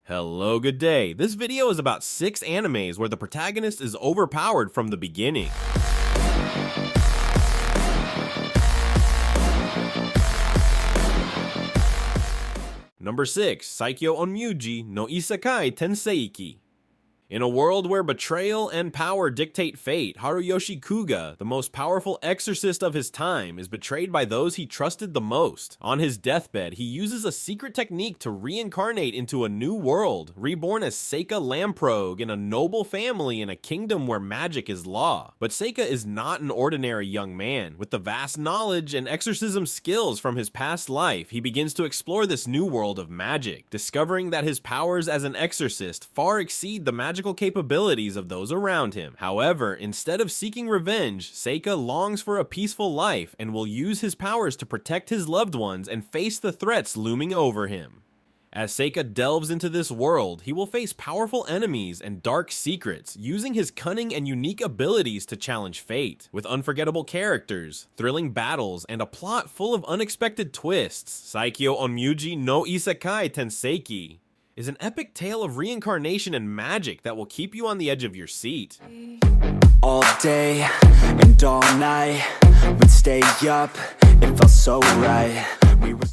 Hello, good day. This video is about 6 animes where the protagonist is overpowered from the beginning. Number 6. Saikyo Onmyuji no Isekai Tenseiki. In a world where betrayal and power dictate fate, Haruyoshi Kuga, the most powerful exorcist of his time, is betrayed by those he trusted the most. On his deathbed, he uses a secret technique to reincarnate into a new world, reborn as Seika Lamprogue in a noble family in a kingdom where magic is law. But Seika is not an ordinary young man. With the vast knowledge and exorcism skills from his past life, he begins to explore this new world of magic, discovering that his powers as an exorcist far exceed the magical capabilities of those around him. However, instead of seeking revenge, Seika longs for a peaceful life and will use his powers to protect his loved ones and face the threats looming over him. As Seika delves into this world, he will face powerful enemies and dark secrets, using his cunning and unique abilities to challenge fate. With unforgettable characters, thrilling battles, and a plot full of unexpected twists, Saikyo Onmyuji no Isekai Tenseiki is an epic tale of reincarnation and magic that will keep you on the edge of your seat. All day and all night, we'd stay up, it felt so right.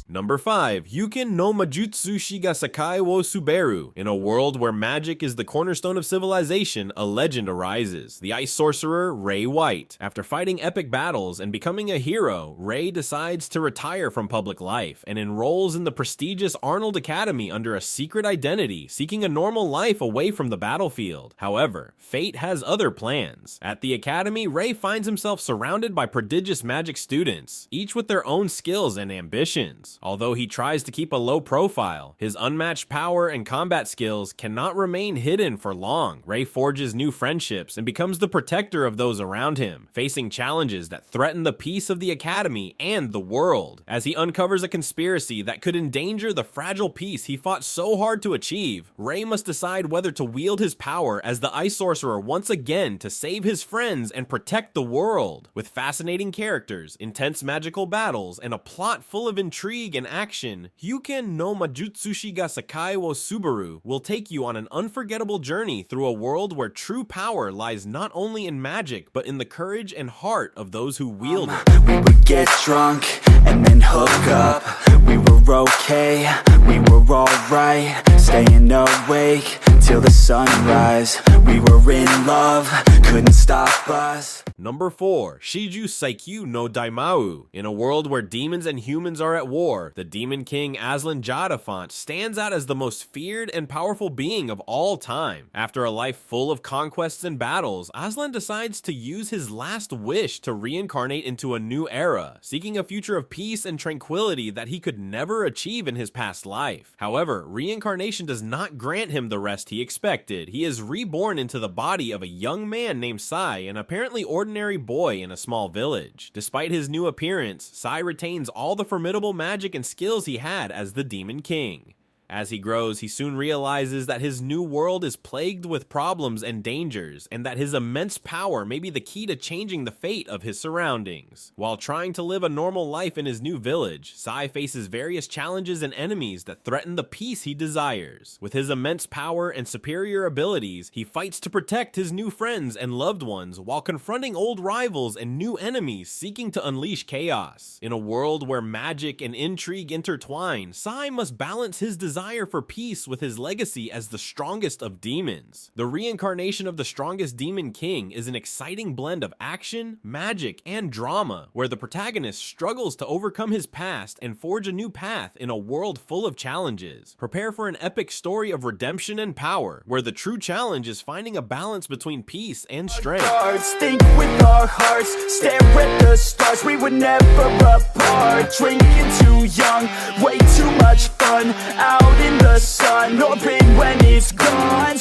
Number 5. Yukin no Majutsu Shiga Sakai wo Suberu. In a world where magic is the cornerstone of civilization, a legend arises. The ice sorcerer, Ray White. After fighting epic battles and becoming a hero, Ray decides to retire from public life and enrolls in the prestigious Arnold Academy under a secret identity, seeking a normal life away from the battlefield. However, fate has other plans. At the academy, Ray finds himself surrounded by prodigious magic students, each with their own skills and ambitions. Although he tries to keep a low profile, his unmatched power and combat skills cannot remain hidden for long. Ray forges new friendships and becomes the protector of those around him, facing challenges that threaten the peace of the academy and the world. As he uncovers a conspiracy that could endanger the fragile peace he fought so hard to achieve, Ray must decide whether to wield his power as the ice sorcerer once again to save his friends and protect the world. With fascinating characters, intense magical battles, and a plot full of intrigue and action, Yukin no Majutsu Shiga Sakai wo Subaru will take you on an unforgettable journey through a world where true power lies not only in magic, but in the courage and heart of those who wield it. We would get drunk and then hook up. We were okay, we were alright, staying awake till the sunrise. We were in love, couldn't stop us. Number 4. Shiju Saikyu no Daimao. In a world where demons and humans are at war, the Demon King Aslan Jadafont stands out as the most feared and powerful being of all time. After a life full of conquests and battles, Aslan decides to use his last wish to reincarnate into a new era, seeking a future of peace and tranquility that he could never achieve in his past life. However, reincarnation does not grant him the rest he expected. He is reborn into the body of a young man named Sai, an apparently ordinary boy in a small village. Despite his new appearance, Sai retains all the formidable magic and skills he had as the Demon King. As he grows, he soon realizes that his new world is plagued with problems and dangers, and that his immense power may be the key to changing the fate of his surroundings. While trying to live a normal life in his new village, Sai faces various challenges and enemies that threaten the peace he desires. With his immense power and superior abilities, he fights to protect his new friends and loved ones while confronting old rivals and new enemies seeking to unleash chaos. In a world where magic and intrigue intertwine, Sai must balance his desire for peace with his legacy as the strongest of demons. The reincarnation of the strongest demon king is an exciting blend of action, magic, and drama, where the protagonist struggles to overcome his past and forge a new path in a world full of challenges. Prepare for an epic story of redemption and power, where the true challenge is finding a balance between peace and strength. Think with our hearts, stare at the stars, we were never apart. Drinking too young, way too much fun, out in the sun, or pain when it's gone.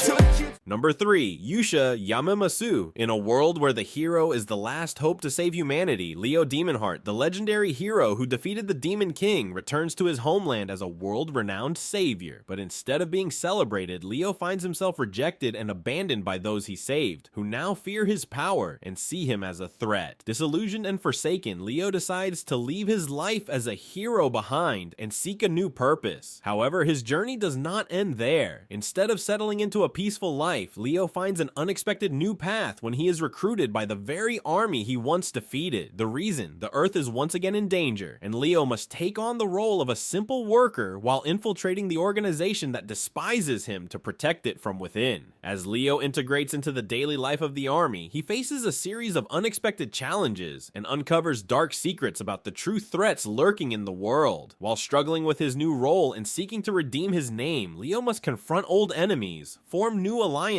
Number 3. Yusha Yamamasu. In a world where the hero is the last hope to save humanity, Leo Demonheart, the legendary hero who defeated the Demon King, returns to his homeland as a world-renowned savior. But instead of being celebrated, Leo finds himself rejected and abandoned by those he saved, who now fear his power and see him as a threat. Disillusioned and forsaken, Leo decides to leave his life as a hero behind and seek a new purpose. However, his journey does not end there. Instead of settling into a peaceful life, Leo finds an unexpected new path when he is recruited by the very army he once defeated. The reason: the Earth is once again in danger, and Leo must take on the role of a simple worker while infiltrating the organization that despises him to protect it from within. As Leo integrates into the daily life of the army, he faces a series of unexpected challenges and uncovers dark secrets about the true threats lurking in the world. While struggling with his new role and seeking to redeem his name, Leo must confront old enemies, form new alliances,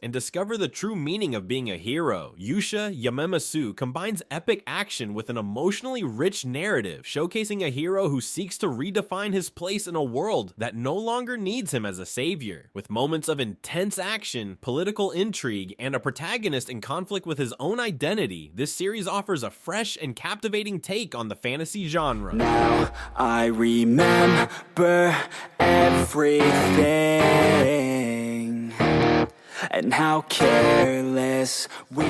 and discover the true meaning of being a hero. Yusha Yamamasu combines epic action with an emotionally rich narrative, showcasing a hero who seeks to redefine his place in a world that no longer needs him as a savior. With moments of intense action, political intrigue, and a protagonist in conflict with his own identity, this series offers a fresh and captivating take on the fantasy genre. Now I remember everything and how careless we...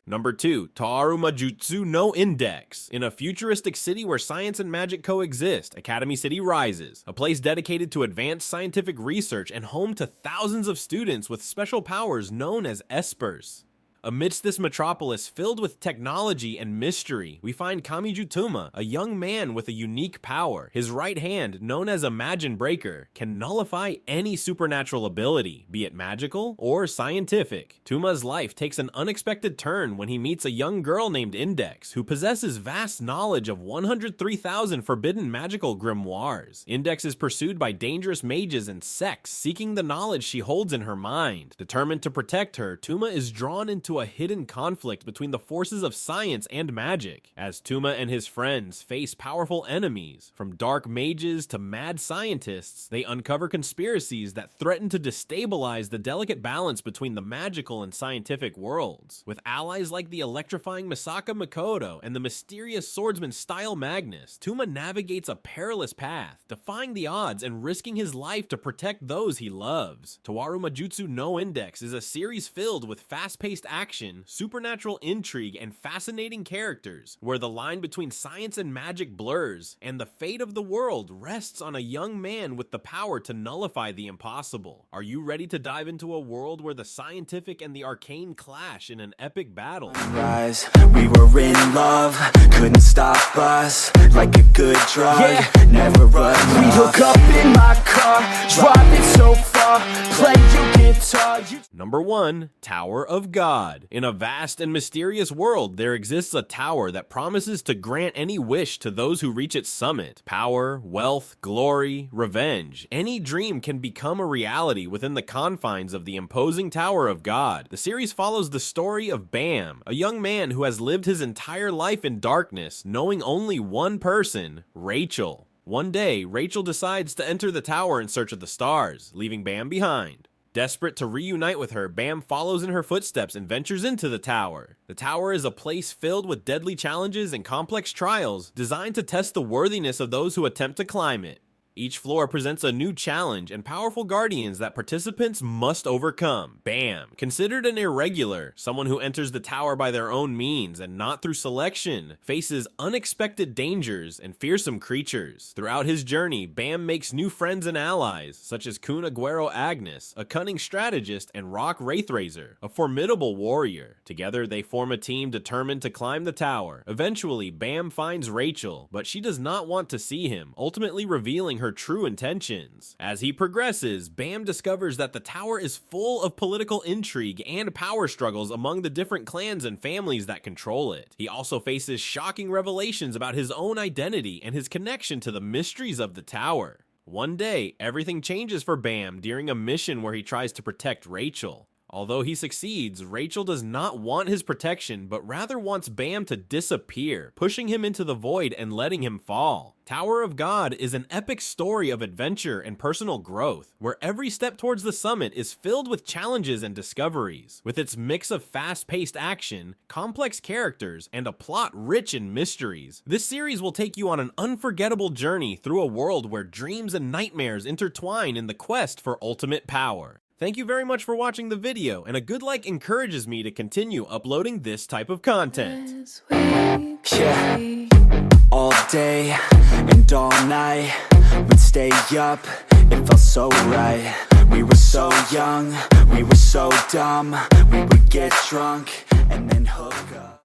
Number 2. Taaru Majutsu no Index. In a futuristic city where science and magic coexist, Academy City rises, a place dedicated to advanced scientific research and home to thousands of students with special powers known as espers. Amidst this metropolis filled with technology and mystery, we find Kamiju Tuma, a young man with a unique power. His right hand, known as Imagine Breaker, can nullify any supernatural ability, be it magical or scientific. Tuma's life takes an unexpected turn when he meets a young girl named Index, who possesses vast knowledge of 103,000 forbidden magical grimoires. Index is pursued by dangerous mages and sects, seeking the knowledge she holds in her mind. Determined to protect her, Tuma is drawn into a hidden conflict between the forces of science and magic. As Tuma and his friends face powerful enemies, from dark mages to mad scientists, they uncover conspiracies that threaten to destabilize the delicate balance between the magical and scientific worlds. With allies like the electrifying Misaka Makoto and the mysterious swordsman Style Magnus, Tuma navigates a perilous path, defying the odds and risking his life to protect those he loves. Taaru Majutsu no Index is a series filled with fast-paced action, supernatural intrigue, and fascinating characters, where the line between science and magic blurs, and the fate of the world rests on a young man with the power to nullify the impossible. Are you ready to dive into a world where the scientific and the arcane clash in an epic battle? Rise, we were in love, couldn't stop us, like a good drug, never run off. We hook up in my car, drive it so far, play your guitar. Number 1. Tower of God. In a vast and mysterious world, there exists a tower that promises to grant any wish to those who reach its summit. Power, wealth, glory, revenge. Any dream can become a reality within the confines of the imposing Tower of God. The series follows the story of Bam, a young man who has lived his entire life in darkness, knowing only one person, Rachel. One day, Rachel decides to enter the tower in search of the stars, leaving Bam behind. Desperate to reunite with her, Bam follows in her footsteps and ventures into the tower. The tower is a place filled with deadly challenges and complex trials, designed to test the worthiness of those who attempt to climb it. Each floor presents a new challenge and powerful guardians that participants must overcome. Bam! Considered an irregular, someone who enters the tower by their own means and not through selection, faces unexpected dangers and fearsome creatures. Throughout his journey, Bam makes new friends and allies, such as Kun Aguero Agnes, a cunning strategist, and Rock Wraithrazor, a formidable warrior. Together, they form a team determined to climb the tower. Eventually, Bam finds Rachel, but she does not want to see him, ultimately revealing her true intentions. As he progresses, Bam discovers that the tower is full of political intrigue and power struggles among the different clans and families that control it. He also faces shocking revelations about his own identity and his connection to the mysteries of the tower. One day, everything changes for Bam during a mission where he tries to protect Rachel. Although he succeeds, Rachel does not want his protection, but rather wants Bam to disappear, pushing him into the void and letting him fall. Tower of God is an epic story of adventure and personal growth, where every step towards the summit is filled with challenges and discoveries. With its mix of fast-paced action, complex characters, and a plot rich in mysteries, this series will take you on an unforgettable journey through a world where dreams and nightmares intertwine in the quest for ultimate power. Thank you very much for watching the video, and a good like encourages me to continue uploading this type of content. Yeah, all day and all night, we'd stay up, it felt so right. We were so young, we were so dumb, we would get drunk and then hook up.